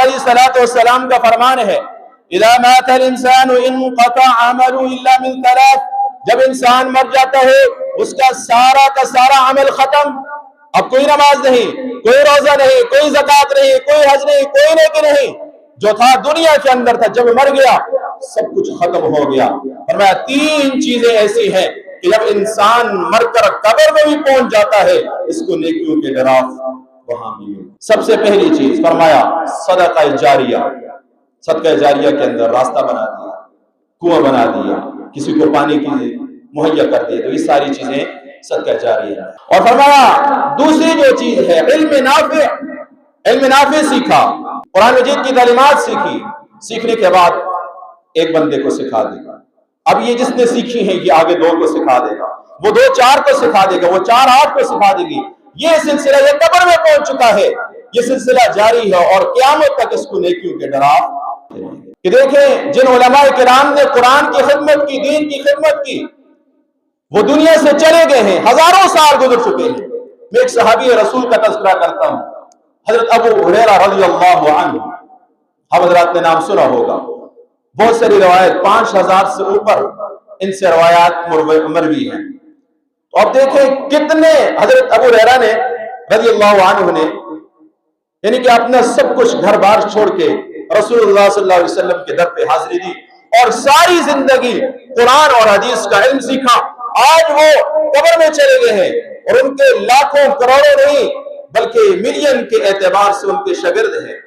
علیہ الصلوۃ والسلام کا فرمان ہے اذا مات الانسان انقطع عمله الا من ثلاث، جب انسان مر جاتا ہے اس کا سارا عمل ختم، اب کوئی نماز نہیں، کوئی روزہ نہیں، کوئی زکوٰۃ نہیں، کوئی حج نہیں، کوئی نیکی نہیں، جو تھا دنیا کے اندر تھا، جب مر گیا سب کچھ ختم ہو گیا۔ فرمایا تین چیزیں ایسی ہیں کہ جب انسان مر کر قبر میں بھی پہنچ جاتا ہے اس کو نیکیوں کے ڈراف وہاں بھی۔ سب سے پہلی چیز فرمایا صدقہ جاریہ، صدقہ جاریہ کے اندر راستہ بنا دیا، کنواں بنا دیا، کسی کو پانی کی مہیا کر دیا، تو یہ ساری چیزیں صدقہ جاریہ ہے۔ اور فرمایا دوسری جو چیز ہے علم نافع، علم نافع سیکھا، قرآن مجید کی تعلیمات سیکھی، سیکھنے کے بعد ایک بندے کو سکھا دے گا، اب یہ جس نے سیکھی ہے یہ آگے دو کو سکھا دے گا، وہ دو چار کو سکھا دے گا، وہ چار آٹھ کو سکھا دے گی، یہ سلسلہ یہ قبر میں پہنچ چکا ہے، یہ سلسلہ جاری ہے اور قیامت تک اس کو نیکیوں کے ڈراف کہ دیکھیں جن علماء کرام نے قرآن کی خدمت کی، دین کی خدمت کی، وہ دنیا سے چلے گئے ہیں، ہزاروں سال گزر چکے ہیں۔ میں ایک صحابی رسول کا تذکرہ کرتا ہوں، حضرت ابو ہریرہ رضی اللہ عنہ، ہم حضرات نے نام سنا ہوگا، بہت ساری روایت 5000 سے اوپر ان سے روایات مروی ہیں۔ تو اب دیکھیں کتنے حضرت ابو ہریرہ نے رضی اللہ عنہ نے یعنی کہ اپنا سب کچھ گھر بار چھوڑ کے رسول اللہ صلی اللہ علیہ وسلم کے در پہ حاضری دی اور ساری زندگی قرآن اور حدیث کا علم سیکھا۔ آج وہ قبر میں چلے گئے ہیں اور ان کے لاکھوں کروڑوں نہیں بلکہ ملین کے اعتبار سے ان کے شاگرد ہیں،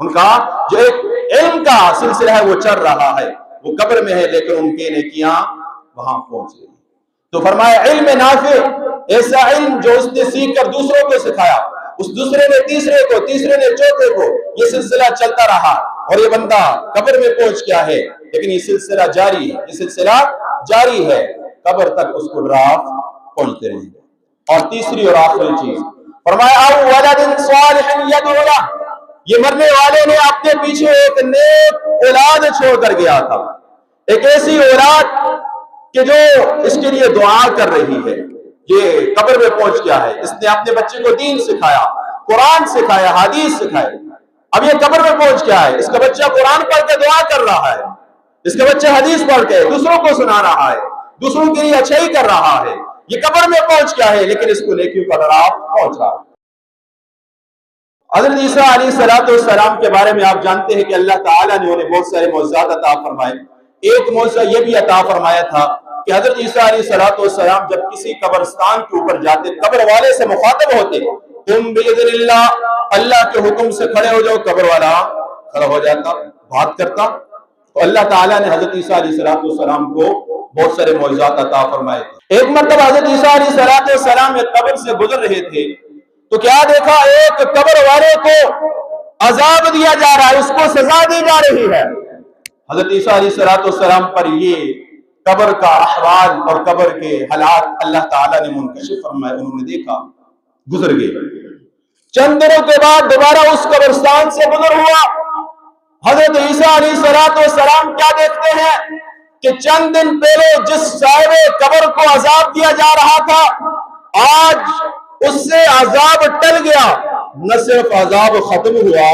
ان کا جو ایک علم کا سلسلہ ہے وہ چل رہا ہے، وہ قبر میں ہے لیکن ان کے نیکیاں وہاں پہنچ گئی۔ تو فرمایا علم نافع، ایسا علم جو اس نے سیکھ کر دوسروں کو سکھایا، اس دوسرے نے تیسرے کو، تیسرے نے چوتھے کو، یہ سلسلہ چلتا رہا اور یہ بندہ قبر میں پہنچ گیا ہے، لیکن یہ سلسلہ جاری ہے، یہ سلسلہ جاری ہے، قبر تک اس کو ڈراف پہنچتے رہیں گے۔ اور تیسری اور آخری چیز فرمایا او ولد صالح یدعو لہ، یہ مرنے والے نے اپنے پیچھے ایک نیک اولاد چھوڑ کر گیا تھا، ایک ایسی اولاد کہ جو اس کے لیے دعا کر رہی ہے، یہ قبر میں پہنچ گیا ہے، اس نے اپنے بچے کو دین سکھایا، قرآن سکھایا، حدیث سکھائے، اب یہ قبر میں پہنچ گیا ہے، اس کا بچہ قرآن پڑھ کے دعا کر رہا ہے، اس کا بچہ حدیث پڑھ کے دوسروں کو سنا رہا ہے، دوسروں کے لیے اچھائی کر رہا ہے، یہ قبر میں پہنچ گیا ہے لیکن اس کو نیکیوں کا ڈراف پہنچ رہا ہے۔ حضرت عیسیٰ علیہ السلام کے بارے میں آپ جانتے ہیں کہ اللہ تعالیٰ نے انہیں بہت سارے معجزات عطا فرمائے۔ ایک معجزہ یہ بھی عطا فرمایا تھا کہ حضرت عیسیٰ علیہ السلام جب کسی قبرستان کے اوپر جاتے، قبر والے سے مخاطب ہوتے، تم بإذن اللہ، اللہ کے حکم سے کھڑے ہو جاؤ، قبر والا کھڑا ہو جاتا، بات کرتا۔ تو اللہ تعالیٰ نے حضرت عیسیٰ علیہ السلام کو بہت سارے معجزات عطا فرمائے تھے۔ ایک مرتبہ حضرت عیسیٰ علیہ السلام ایک قبر سے گزر رہے تھے تو کیا دیکھا، ایک قبر والے کو عذاب دیا جا رہا ہے، اس کو سزا دی جا رہی ہے۔ حضرت عیسیٰ علیہ السلام پر یہ قبر کا احوال اور قبر کے حالات اللہ تعالیٰ نے منکشف فرمائے، انہوں نے دیکھا، گزر گئے۔ چند دنوں کے بعد دوبارہ اس قبرستان سے گزر ہوا، حضرت عیسیٰ علیہ السلام کیا دیکھتے ہیں کہ چند دن پہلے جس صاحب قبر کو عذاب دیا جا رہا تھا، آج اس سے عذاب ٹل گیا، نہ صرف عذاب ختم ہوا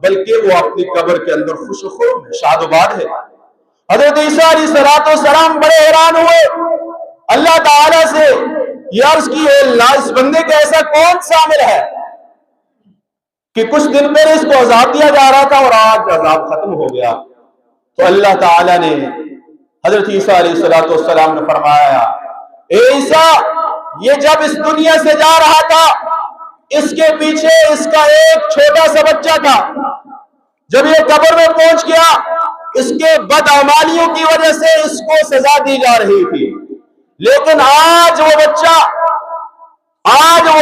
بلکہ وہ اپنی قبر کے اندر خوش و خرم ہے، شاد و باد ہے۔ حضرت عیسیٰ علیہ السلام بڑے حیران ہوئے، اللہ تعالیٰ سے یہ عرض کی، اے اللہ، اس بندے کا ایسا کون سا عمل ہے کہ کچھ دن پہلے اس کو عذاب دیا جا رہا تھا اور آج عذاب ختم ہو گیا؟ تو اللہ تعالیٰ نے حضرت عیسیٰ علیہ السلام نے فرمایا، اے عیسیٰ، یہ جب اس دنیا سے جا رہا تھا اس کے پیچھے اس کا ایک چھوٹا سا بچہ تھا، جب یہ قبر میں پہنچ گیا اس کے بدعمالیوں کی وجہ سے اس کو سزا دی جا رہی تھی، لیکن آج وہ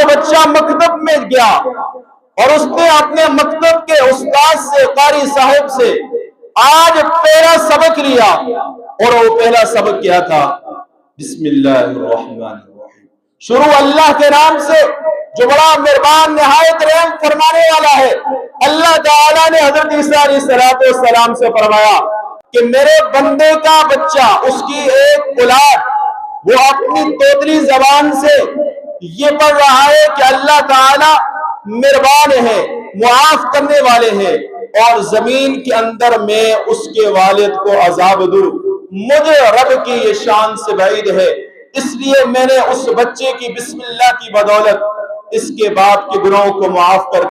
بچہ مکتب میں گیا اور اس نے اپنے مکتب کے استاد سے، قاری صاحب سے آج پہلا سبق لیا، اور وہ پہلا سبق کیا تھا بسم اللہ الرحمن الرحیم، شروع اللہ کے نام سے جو بڑا مہربان نہایت رحم فرمانے والا ہے۔ اللہ تعالیٰ نے حضرت عیسیٰ علیہ السلام سے فرمایا کہ میرے بندے کا بچہ، اس کی ایک اولاد، وہ اپنی توتلی زبان سے یہ پڑھ رہا ہے کہ اللہ تعالیٰ مہربان ہے، معاف کرنے والے ہیں، اور زمین کے اندر میں اس کے والد کو عذاب دوں، مجھے رب کی یہ شان سے بعید ہے۔ اس لیے میں نے اس بچے کی بسم اللہ کی بدولت اس کے باپ کے گناہوں کو معاف کر